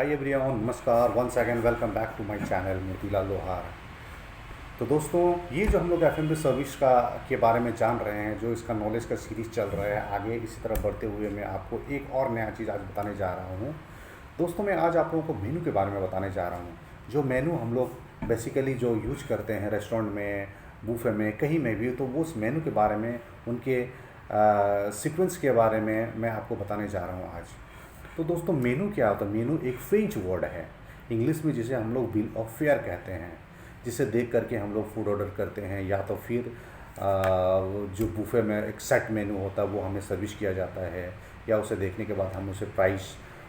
हाय everyone, नमस्कार। Once again welcome back to my channel Motilal Lohar. तो दोस्तों, ये जो हम लोग एफ सर्विस का के बारे में जान रहे हैं, जो इसका नॉलेज का सीरीज़ चल रहा है, आगे इसी तरह बढ़ते हुए मैं आपको एक और नया चीज़ आज बताने जा रहा हूँ। दोस्तों, मैं आज आप लोगों को मेनू के बारे में बताने जा रहा हूँ। जो मेनू हम लोग बेसिकली जो यूज करते हैं रेस्टोरेंट में, बूफे में, कहीं में भी, तो वो उस मेनू के बारे में, उनके सीक्वेंस के बारे में मैं आपको बताने जा रहा हूँ आज। तो दोस्तों, मेनू क्या होता है? मेनू एक फ्रेंच वर्ड है, इंग्लिश में जिसे हम लोग बिल ऑफ फेयर कहते हैं, जिसे देख करके हम लोग फूड ऑर्डर करते हैं, या तो फिर जो बुफे में एक सेट मेनू होता है वो हमें सर्विस किया जाता है, या उसे देखने के बाद हम उसे प्राइस,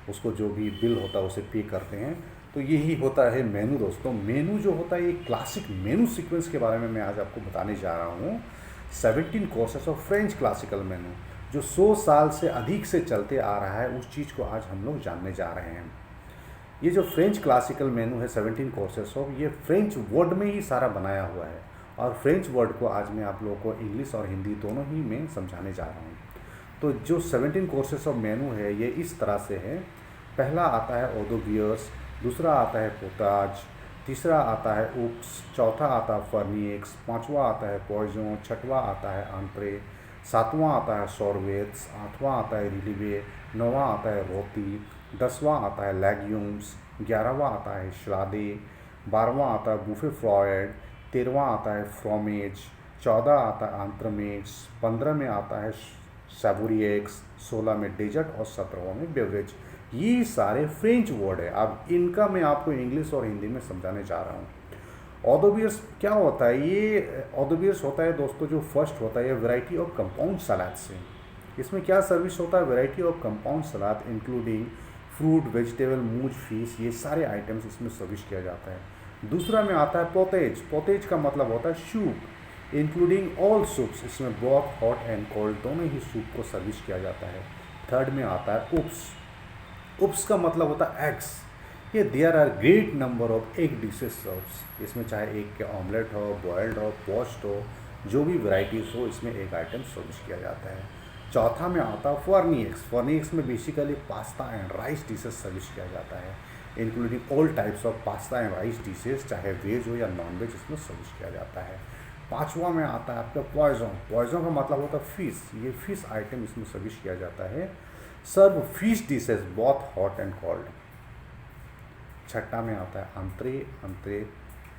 उसको जो भी बिल होता है उसे पे करते हैं। तो यही होता है मेनू। दोस्तों, मेनू जो होता है, ये क्लासिक मेनू सीक्वेंस के बारे में मैं आज आपको बताने जा रहा हूँ। 17 कोर्सेस ऑफ फ्रेंच क्लासिकल मेनू, जो 100 साल से अधिक से चलते आ रहा है, उस चीज़ को आज हम लोग जानने जा रहे हैं। ये जो फ्रेंच क्लासिकल मेनू है 17 कोर्सेस ऑफ, ये फ्रेंच वर्ड में ही सारा बनाया हुआ है, और फ्रेंच वर्ड को आज मैं आप लोगों को इंग्लिश और हिंदी दोनों ही में समझाने जा रहा हूँ। तो जो 17 कोर्सेस ऑफ मेनू है, ये इस तरह से है। पहला आता है ओदोबियर्स, दूसरा आता है पोताज, तीसरा आता है उप्स, चौथा आता है फर्निएक्स, पांचवा आता है पॉइजन, छठवां आता है आंट्रे, सातवां आता है सॉर्वेट्स, आठवां आता है रिलीवे, नौवां आता है रोटी, 10वां आता है लेग्यूम्स, 11वां आता है श्लादे, 12वां आता है बूफे फ्रॉयड, 13वां आता है फ्रोमेज, 14 आता है आंत्रमेट्स, 15 में आता है सैवोरिएक्स, 16 में डेजर्ट और 17वां में बेवरेज। ये सारे फ्रेंच वर्ड है। अब इनका मैं आपको इंग्लिश और हिंदी में समझाने जा रहा हूँ। ऑदोबियर्स क्या होता है? ये ऑदोबियर्स होता है दोस्तों, जो फर्स्ट होता है वैरायटी ऑफ कंपाउंड सलाद से। इसमें क्या सर्विस होता है? Variety of compound salad including fruit, vegetable, मूज, फिश, ये सारे आइटम्स इसमें सर्विस किया जाता है। दूसरा में आता है पोतेज। पोतेज का मतलब होता है सूप, इंक्लूडिंग ऑल सूप्स। इसमें बहुत हॉट एंड कोल्ड दोनों ही सूप को सर्विस किया जाता है। थर्ड में आता है उप्स। उप्स का मतलब होता है एग्स। ये there are great number of egg dishes serves. इसमें चाहे एग के ऑमलेट हो, बॉयल्ड हो, पोस्ट हो, जो भी वैराइटीज़ हो, इसमें एक आइटम सर्विस किया जाता है। चौथा में आता है फर्निएक्स। फर्निएक्स में basically pasta and rice dishes service किया जाता है, including all types of pasta and rice dishes, चाहे वेज हो या नॉन वेज, इसमें सर्विस किया जाता है। पाँचवा में आता है आपका पॉइजन। पॉइजन का मतलब होता है फिश। ये फिश आइटम इसमें सर्विस किया जाता है। सर्व फिश डिशेज बहुत हॉट एंड कोल्ड। छठा में आता है अंतरे। अंतरे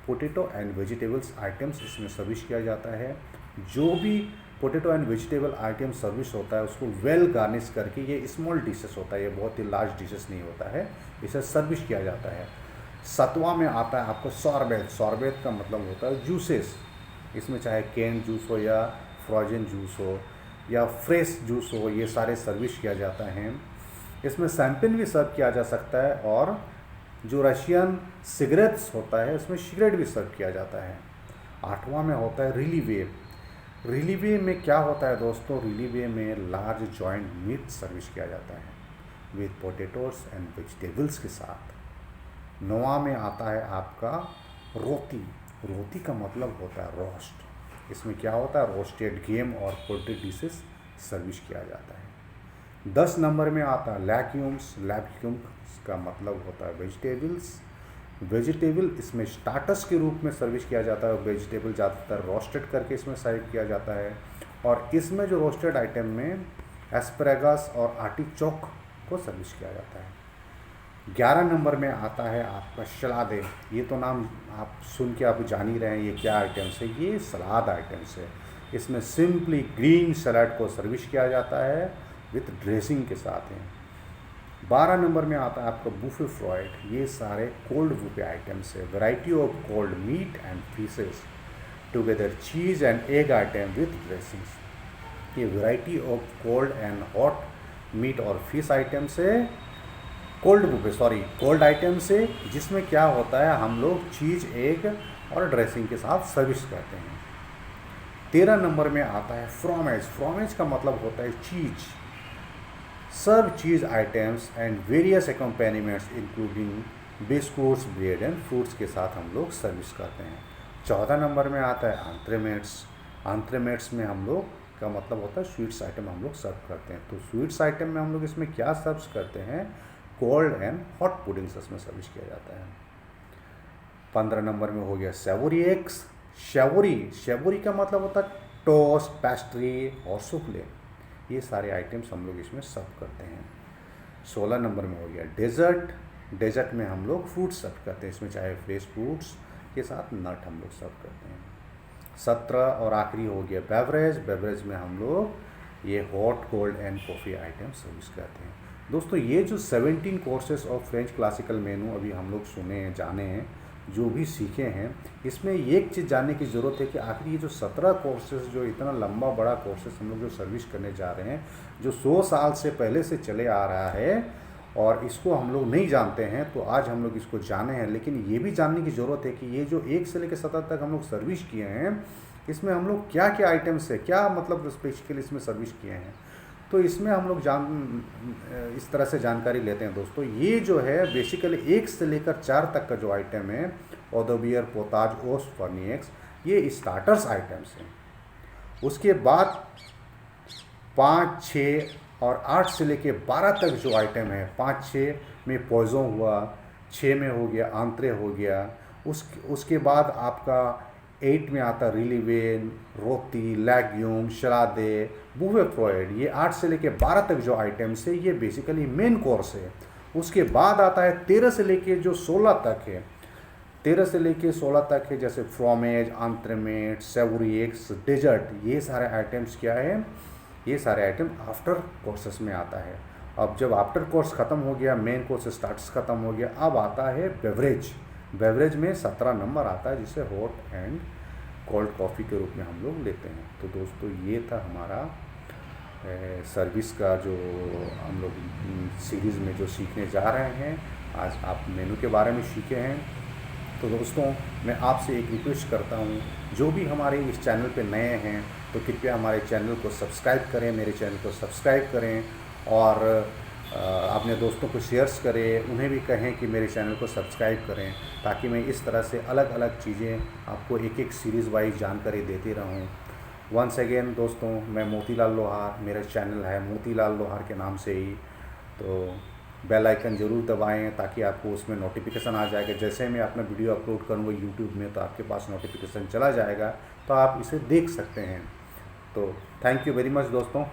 पोटैटो एंड वेजिटेबल्स आइटम्स इसमें सर्विस किया जाता है। जो भी potato and vegetable item service होता है, उसको वेल गार्निश करके, ये स्मॉल डिशेस होता है, ये बहुत ही लार्ज डिशेस नहीं होता है, इसे सर्विस किया जाता है। सातवां में आता है आपको सॉर्बेट। सॉर्बेट का मतलब होता है जूसेस। इसमें चाहे कैन जूस हो या फ्रोजन जूस हो या फ्रेश जूस हो, ये सारे सर्विस किया जाता है। इसमें सैम्पल भी सर्व किया जा सकता है, और जो रशियन सिगरेट्स होता है, उसमें सिगरेट भी सर्व किया जाता है। आठवां में होता है रिलीवे। रिलीवे में क्या होता है दोस्तों? रिलीवे में लार्ज जॉइंट मीट सर्विस किया जाता है विथ पोटैटोस एंड वेजिटेबल्स के साथ। नौवां में आता है आपका रोटी। रोटी का मतलब होता है रोस्ट। इसमें क्या होता है? रोस्टेड गेम और पोल्ट्री डिशेस सर्विस किया जाता है। 10 नंबर में आता है लैक्यूम्स। लैक्यूम्स का मतलब होता है वेजिटेबल्स। वेजिटेबल इसमें स्टार्टर्स के रूप में सर्विस किया जाता है। वेजिटेबल ज़्यादातर रोस्टेड करके इसमें सर्व किया जाता है, और इसमें जो रोस्टेड आइटम में एस्परेगस और आर्टिचोक को सर्विस किया जाता है। 11 नंबर में आता है आपका सलादे। ये तो नाम आप सुन के आप जान ही रहे हैं, ये क्या आइटम्स है? ये सलाद आइटम्स है। इसमें सिंपली ग्रीन सलाद को सर्विस किया जाता है विथ ड्रेसिंग के साथ है। 12 नंबर में आता है आपका बूफे फ्रॉइड। ये सारे कोल्ड बूफे आइटम्स है। Variety of cold meat and fishes together, cheese and egg item with dressings. ये variety of cold and hot meat और फिश आइटम्स है। कोल्ड आइटम से, जिसमें क्या होता है, हम लोग चीज़, एग और ड्रेसिंग के साथ सर्विस करते हैं। 13 नंबर में आता है फ्रोमेज। फ्रोमेज का मतलब होता है cheese. Serve cheese items and various accompaniments including biscuits, bread and fruits के साथ हम लोग सर्विस करते हैं। 14 नंबर में आता है आंट्रेमेट्स। आंट्रेमेट्स में हम लोग का मतलब होता है स्वीट्स आइटम हम लोग सर्व करते हैं। तो स्वीट्स आइटम में हम लोग इसमें क्या सर्व करते हैं? कोल्ड एंड हॉट पुडिंग्स इसमें सर्विस किया जाता है। 15 नंबर में हो गया सेवरी एग्स। शेवरी का मतलब होता है टोस्ट, पेस्ट्री और सूफले, ये सारे आइटम्स हम लोग इसमें सर्व करते हैं। 16 नंबर में हो गया डेजर्ट में हम लोग फ्रूट सर्व करते हैं, इसमें चाहे फ्रेश फ्रूट्स के साथ नट हम लोग सर्व करते हैं। 17 और आखिरी हो गया बेवरेज में हम लोग ये hot, cold and coffee item service करते हैं। दोस्तों ये जो 17 कोर्सेज ऑफ फ्रेंच क्लासिकल मेनू अभी हम लोग सुने हैं, जाने हैं, जो भी सीखे हैं, इसमें एक चीज़ जानने की ज़रूरत है कि आखिर ये जो 17 कोर्सेज, जो इतना लंबा बड़ा कोर्सेज हम लोग जो सर्विस करने जा रहे हैं, जो 100 साल से पहले से चले आ रहा है और इसको हम लोग नहीं जानते हैं, तो आज हम लोग इसको जाने हैं। लेकिन ये भी जानने की ज़रूरत है कि ये जो 1 से लेकर 17 तक हम लोग सर्विस किए हैं, इसमें हम लोग क्या क्या आइटम्स है, क्या मतलब स्पेसिफिकली इसमें सर्विस किए हैं, तो इसमें हम लोग इस तरह से जानकारी लेते हैं। दोस्तों ये जो है बेसिकली 1 से लेकर 4 तक का जो आइटम है, ओदोबियर, पोताज, ओस्ट, फर्निएक्स, ये स्टार्टर्स आइटम्स हैं। उसके बाद 5, 6 और 8 से लेके 12 तक जो आइटम है, 5, 6 में पोइजो हुआ, 6 में हो गया आंत्रे हो गया, उसके बाद आपका 8 में आता रिलीवेन, रोटी, लेग्यूम, शरादे, बुवे फ्रॉइड, ये 8 से लेके 12 तक जो आइटम्स है, ये बेसिकली मेन कोर्स है। उसके बाद आता है 13 से लेके जो 16 तक है, 13 से लेके 16 तक है, जैसे फ्रोमेज, आंत्रमेट, सेवरी एग्स, डेजर्ट, ये सारे आइटम्स क्या है, ये सारे आइटम आफ्टर कोर्सेस में आता है। अब जब आफ्टर कोर्स ख़त्म हो गया, मेन कोर्स स्टार्ट्स ख़त्म हो गया, अब आता है बेवरेज में 17 नंबर आता है, जिसे हॉट एंड कोल्ड कॉफ़ी के रूप में हम लोग लेते हैं। तो दोस्तों ये था हमारा सर्विस का जो हम लोग सीरीज़ में जो सीखने जा रहे हैं। आज आप मेनू के बारे में सीखे हैं। तो दोस्तों मैं आपसे एक रिक्वेस्ट करता हूँ, जो भी हमारे इस चैनल पे नए हैं तो कृपया हमारे चैनल को सब्सक्राइब करें, मेरे चैनल को सब्सक्राइब करें और अपने दोस्तों को शेयर्स करें, उन्हें भी कहें कि मेरे चैनल को सब्सक्राइब करें, ताकि मैं इस तरह से अलग अलग चीज़ें आपको एक एक सीरीज़ वाइज जानकारी देते रहूं। वंस अगेन दोस्तों, मैं मोतीलाल लोहार, मेरा चैनल है मोतीलाल लोहार के नाम से ही, तो बेल आइकन ज़रूर दबाएं ताकि आपको उसमें नोटिफिकेशन आ जाएगा। जैसे मैं अपना वीडियो अपलोड करूँगा यूट्यूब में, तो आपके पास नोटिफिकेशन चला जाएगा, तो आप इसे देख सकते हैं। तो थैंक यू वेरी मच दोस्तों।